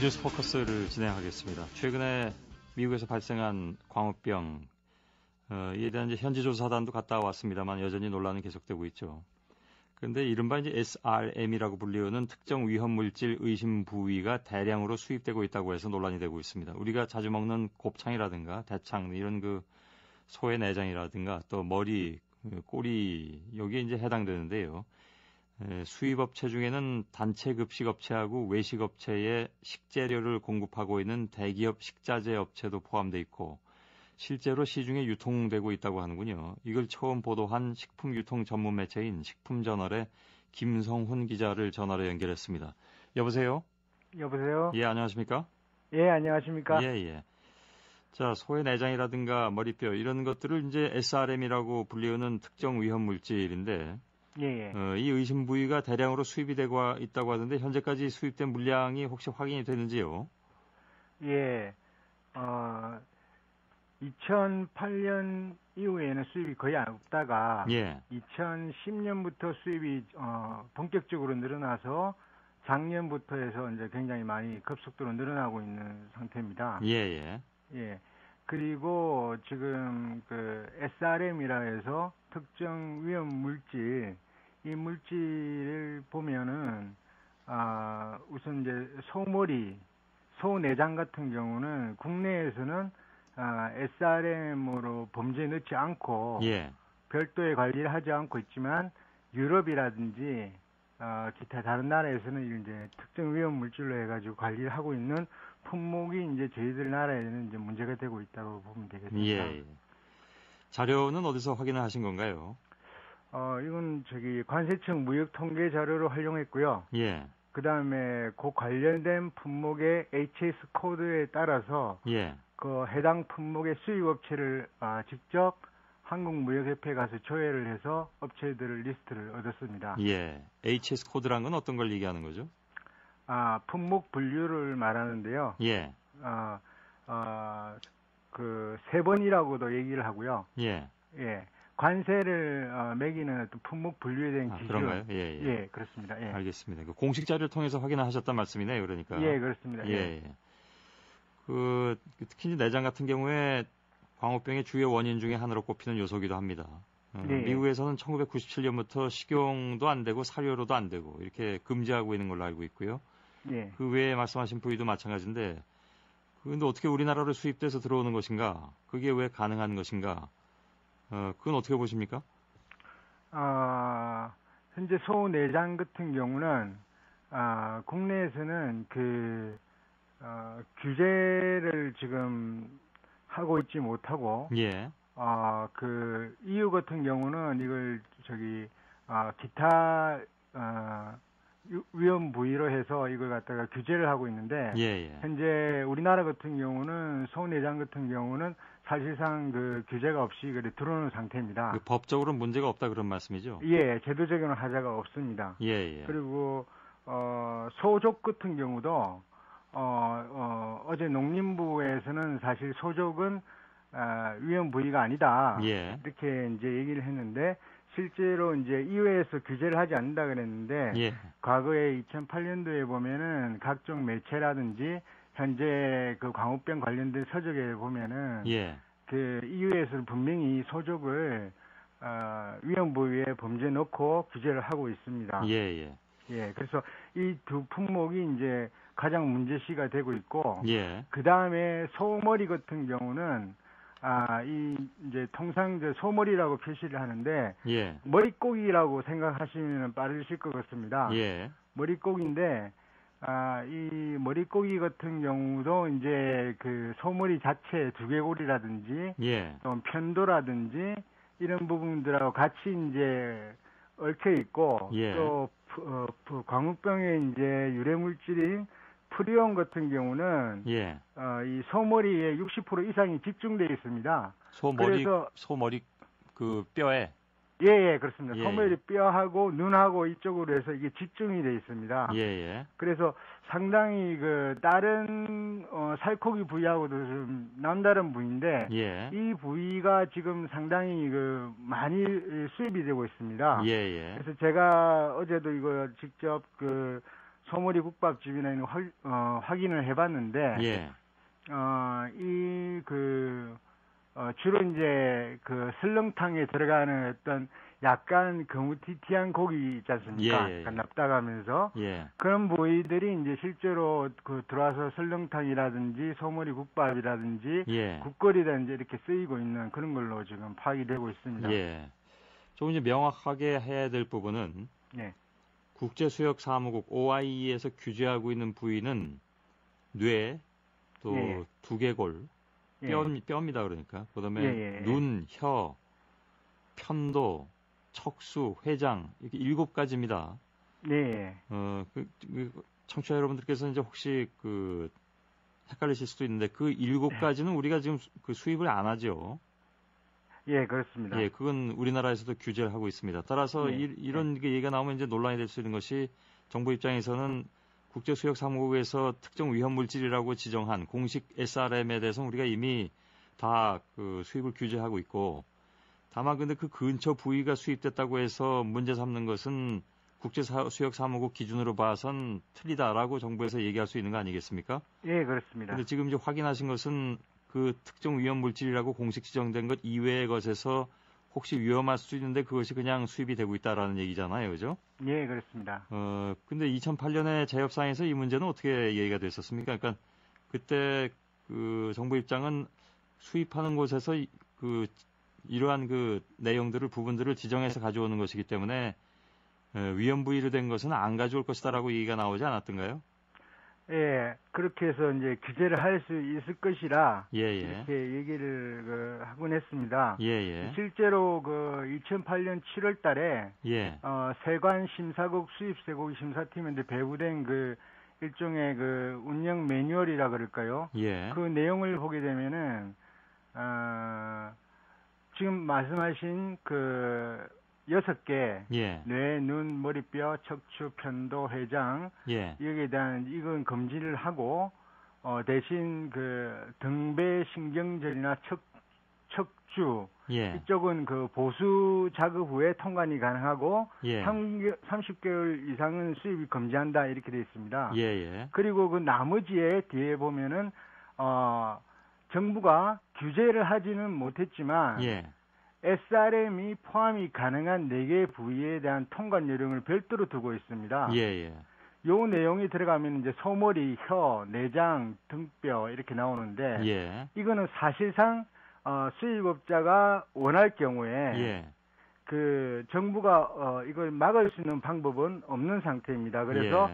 뉴스 포커스를 진행하겠습니다. 최근에 미국에서 발생한 광우병, 이에 대한 이제 현지 조사단도 갔다 왔습니다만 여전히 논란은 계속되고 있죠. 그런데 이른바 이제 SRM이라고 불리우는 특정 위험 물질 의심 부위가 대량으로 수입되고 있다고 해서 논란이 되고 있습니다. 우리가 자주 먹는 곱창이라든가 대창 이런 그 소의 내장이라든가 또 머리, 꼬리 여기에 이제 해당되는데요. 수입업체 중에는 단체 급식업체하고 외식업체에 식재료를 공급하고 있는 대기업 식자재 업체도 포함되어 있고 실제로 시중에 유통되고 있다고 하는군요. 이걸 처음 보도한 식품유통 전문 매체인 식품저널의 김성훈 기자를 전화로 연결했습니다. 여보세요? 여보세요? 예, 안녕하십니까? 예, 안녕하십니까? 예, 예. 자, 소의 내장이라든가 머리뼈 이런 것들을 이제 SRM이라고 불리우는 특정 위험 물질인데 예, 예. 이 의심 부위가 대량으로 수입이 되고 있다고 하던데 현재까지 수입된 물량이 혹시 확인이 되는지요? 예. 2008년 이후에는 수입이 거의 없다가 예. 2010년부터 수입이 본격적으로 늘어나서 작년부터 해서 이제 굉장히 많이 급속도로 늘어나고 있는 상태입니다. 예, 예. 예. 그리고 지금 그 SRM이라 해서 특정 위험 물질, 이 물질을 보면은 우선 이제 소머리, 소내장 같은 경우는 국내에서는 SRM으로 범죄에 넣지 않고 예. 별도의 관리를 하지 않고 있지만 유럽이라든지 기타 다른 나라에서는 이제 특정 위험 물질로 해가지고 관리를 하고 있는 품목이 이제 저희들 나라에는 이제 문제가 되고 있다고 보면 되겠습니다. 예. 자료는 어디서 확인을 하신 건가요? 이건 관세청 무역 통계 자료로 활용했고요. 예. 그 다음에 그 관련된 품목의 HS 코드에 따라서 예. 그 해당 품목의 수입업체를 직접 한국무역협회에 가서 조회를 해서 업체들을 리스트를 얻었습니다. 예. HS 코드란 건 어떤 걸 얘기하는 거죠? 품목 분류를 말하는데요. 예. 그 세 번이라고도 얘기를 하고요. 예. 예. 관세를 매기는 어떤 품목 분류에 대한 기준. 그런가요? 예, 예. 예, 그렇습니다. 예. 알겠습니다. 그 공식 자료를 통해서 확인을 하셨단 말씀이네요, 그러니까. 예, 그렇습니다. 예. 특히 내장 같은 경우에 광우병의 주요 원인 중에 하나로 꼽히는 요소기도 합니다. 예. 미국에서는 1997년부터 식용도 안 되고 사료로도 안 되고 이렇게 금지하고 있는 걸로 알고 있고요. 예. 그 외에 말씀하신 부위도 마찬가지인데, 그런데 어떻게 우리나라로 수입돼서 들어오는 것인가? 그게 왜 가능한 것인가? 그건 어떻게 보십니까? 현재 소내장 같은 경우는 국내에서는 규제를 지금 하고 있지 못하고, 예. EU 같은 경우는 이걸 기타 위험 부위로 해서 이걸 갖다가 규제를 하고 있는데, 예. 현재 우리나라 같은 경우는 소내장 같은 경우는 사실상 그 규제가 없이 들어오는 상태입니다. 법적으로 문제가 없다 그런 말씀이죠? 예, 제도적인 하자가 없습니다. 예. 그리고 소족 같은 경우도 어제 농림부에서는 사실 소족은 위험 부위가 아니다. 예. 이렇게 이제 얘기를 했는데 실제로 이제 EU에서 규제를 하지 않는다 그랬는데 예. 과거에 2008년도에 보면은 각종 매체라든지 현재 그 광우병 관련된 서적에 보면은 예. 그 EU에서는 분명히 소족을 위험 부위에 범죄에 넣고 규제를 하고 있습니다. 예. 예, 그래서 이 두 품목이 이제 가장 문제시가 되고 있고, 예. 그 다음에 소머리 같은 경우는 이제 통상 소머리라고 표시를 하는데, 예. 머릿고기라고 생각하시면 빠르실 것 같습니다. 예. 머릿고기인데, 이 머릿고기 같은 경우도 이제 그 소머리 자체 두개골이라든지, 예. 또 편도라든지 이런 부분들하고 같이 이제 얽혀 있고, 예. 또 광우병의 이제 유래 물질인 프리온 같은 경우는 예. 이 소머리의 60% 이상이 집중되어 있습니다. 소머리 그 뼈에. 예, 그렇습니다. 예. 소머리 뼈하고 눈하고 이쪽으로 해서 이게 집중이 되어 있습니다. 예. 그래서 상당히 그 다른 살코기 부위하고도 좀 남다른 부위인데 예. 이 부위가 지금 상당히 많이 수입이 되고 있습니다. 예. 그래서 제가 어제도 이거 직접 소머리 국밥집이나 이런 확인을 해봤는데, 예. 주로 이제 그 설렁탕에 들어가는 어떤 약간 거무튀튀한 고기 있지 않습니까? 예. 약간 납작하면서 예. 그런 부위들이 이제 실제로 그 들어와서 설렁탕이라든지 소머리 국밥이라든지 예. 국거리라든지 이렇게 쓰이고 있는 그런 걸로 지금 파악이 되고 있습니다. 예. 좀 이제 명확하게 해야 될 부분은 네. 국제수역사무국 OIE에서 규제하고 있는 부위는 뇌, 또 예. 두개골, 예. 뼈입니다. 그러니까 그다음에 예. 눈, 혀, 편도, 척수, 회장 이렇게 7가지입니다. 네. 청취자 여러분들께서 이제 혹시 헷갈리실 수도 있는데 그 7가지는 우리가 지금 수입을 안 하죠. 예, 그렇습니다. 예, 그건 우리나라에서도 규제를 하고 있습니다. 따라서 이런 얘기가 나오면 이제 논란이 될 수 있는 것이 정부 입장에서는 국제수역사무국에서 특정 위험물질이라고 지정한 공식 SRM에 대해서는 우리가 이미 다 수입을 규제하고 있고, 다만 근데 그 근처 부위가 수입됐다고 해서 문제 삼는 것은 국제수역사무국 기준으로 봐선 틀리다라고 정부에서 얘기할 수 있는 거 아니겠습니까? 예, 그렇습니다. 근데 지금 이제 확인하신 것은 그 특정 위험물질이라고 공식 지정된 것 이외의 것에서 혹시 위험할 수 있는데 그것이 그냥 수입이 되고 있다라는 얘기잖아요. 그죠? 예, 그렇습니다. 근데 2008년에 자협상에서 이 문제는 어떻게 얘기가 됐었습니까? 그러니까 그때 정부 입장은 수입하는 곳에서 이러한 내용들을 부분들을 지정해서 가져오는 것이기 때문에 위험 부위로 된 것은 안 가져올 것이다라고 얘기가 나오지 않았던가요? 예, 그렇게 해서 이제 규제를 할 수 있을 것이라 이렇게 얘기를 하곤 했습니다. 실제로 2008년 7월 달에 세관 심사국 수입세고기 심사팀인데 배부된 일종의 운영 매뉴얼이라 그럴까요? 그 내용을 보게 되면은 지금 말씀하신 6개, 뇌, 눈, 머리뼈, 척추, 편도, 회장, 여기에 대한 이건 금지를 하고, 대신 등배신경절이나 척추, 이쪽은 보수 작업 후에 통관이 가능하고, 30개월 이상은 수입이 금지한다, 이렇게 되어 있습니다. 그리고 나머지에 뒤에 보면은, 정부가 규제를 하지는 못했지만, SRM이 포함이 가능한 4개 부위에 대한 통관 요령을 별도로 두고 있습니다. 요 내용이 들어가면 이제 소머리, 혀, 내장, 등뼈 이렇게 나오는데 이거는 사실상 수입업자가 원할 경우에 정부가 이걸 막을 수 있는 방법은 없는 상태입니다. 그래서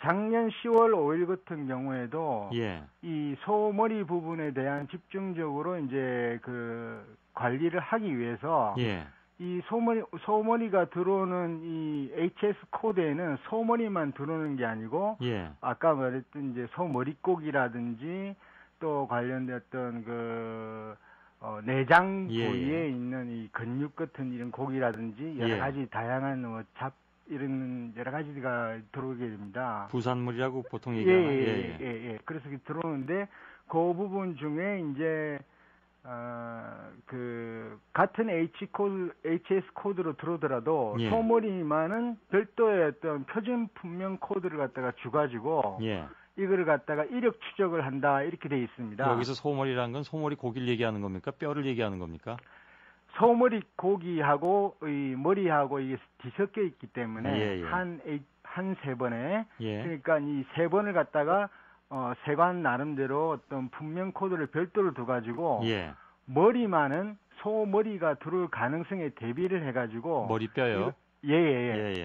작년 10월 5일 같은 경우에도 이 소머리 부분에 대한 집중적으로 이제 관리를 하기 위해서 이 소머리가 들어오는 이 HS 코드에는 소머리만 들어오는 게 아니고 아까 말했던 이제 소머리고기라든지 또 관련됐던 내장 부위에 있는 이 근육 같은 이런 고기라든지 여러 가지 다양한 이런 여러 가지가 들어오게 됩니다. 부산물이라고 보통 얘기하나요? 그래서 들어오는데 그 부분 중에 이제 같은 HS 코드로 들어오더라도 소머리만은 별도의 어떤 표준 분명 코드를 갖다가 주가지고 이거를 갖다가 이력 추적을 한다 이렇게 돼 있습니다. 여기서 소머리라는 건 소머리 고기를 얘기하는 겁니까? 뼈를 얘기하는 겁니까? 소머리 고기하고 이 머리하고 이게 뒤섞여 있기 때문에 한 세 번에 그러니까 이 세 번을 갖다가 세관 나름대로 어떤 분명 코드를 별도로 둬가지고 머리만은 소머리가 들어올 가능성에 대비를 해가지고 머리뼈요?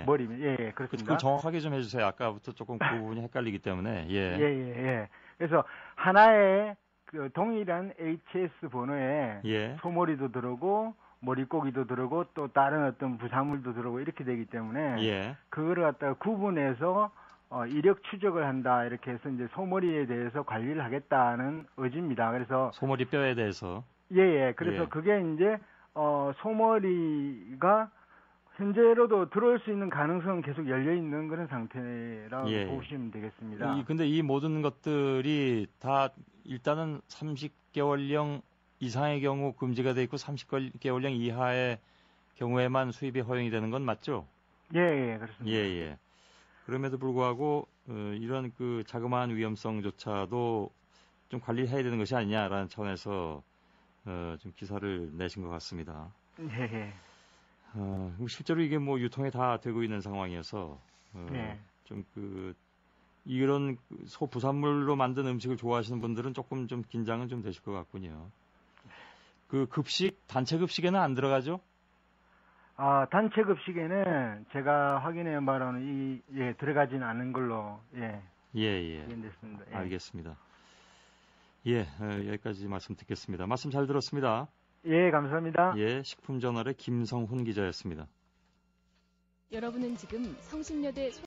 머리 그렇습니다. 그 정확하게 좀 해주세요. 아까부터 조금 그 부분이 헷갈리기 때문에 그래서 하나의 동일한 HS 번호에 소머리도 들어오고 머리고기도 들어오고 또 다른 어떤 부산물도 들어오고 이렇게 되기 때문에 그거를 갖다가 구분해서 이력 추적을 한다 이렇게 해서 이제 소머리에 대해서 관리를 하겠다는 의지입니다. 그래서 소머리 뼈에 대해서 그래서 그게 이제 소머리가 현재로도 들어올 수 있는 가능성은 계속 열려 있는 그런 상태라고 보시면 되겠습니다. 근데 이 모든 것들이 다 일단은 30개월령 이상의 경우 금지가 돼 있고 30개월령 이하의 경우에만 수입이 허용이 되는 건 맞죠? 그렇습니다. 그럼에도 불구하고 이런 그 자그마한 위험성조차도 좀 관리해야 되는 것이 아니냐라는 차원에서 좀 기사를 내신 것 같습니다. 네. 실제로 이게 뭐 유통이 다 되고 있는 상황이어서 네. 좀 이런 소부산물로 만든 음식을 좋아하시는 분들은 조금 좀 긴장은 좀 되실 것 같군요. 그 단체 급식에는 안 들어가죠? 단체 급식에는 제가 확인해 바로는 들어가진 않은 걸로 확인됐습니다. 예. 알겠습니다. 여기까지 말씀 듣겠습니다. 말씀 잘 들었습니다. 예, 감사합니다. 식품저널의 김성훈 기자였습니다. 여러분은 지금 성신여대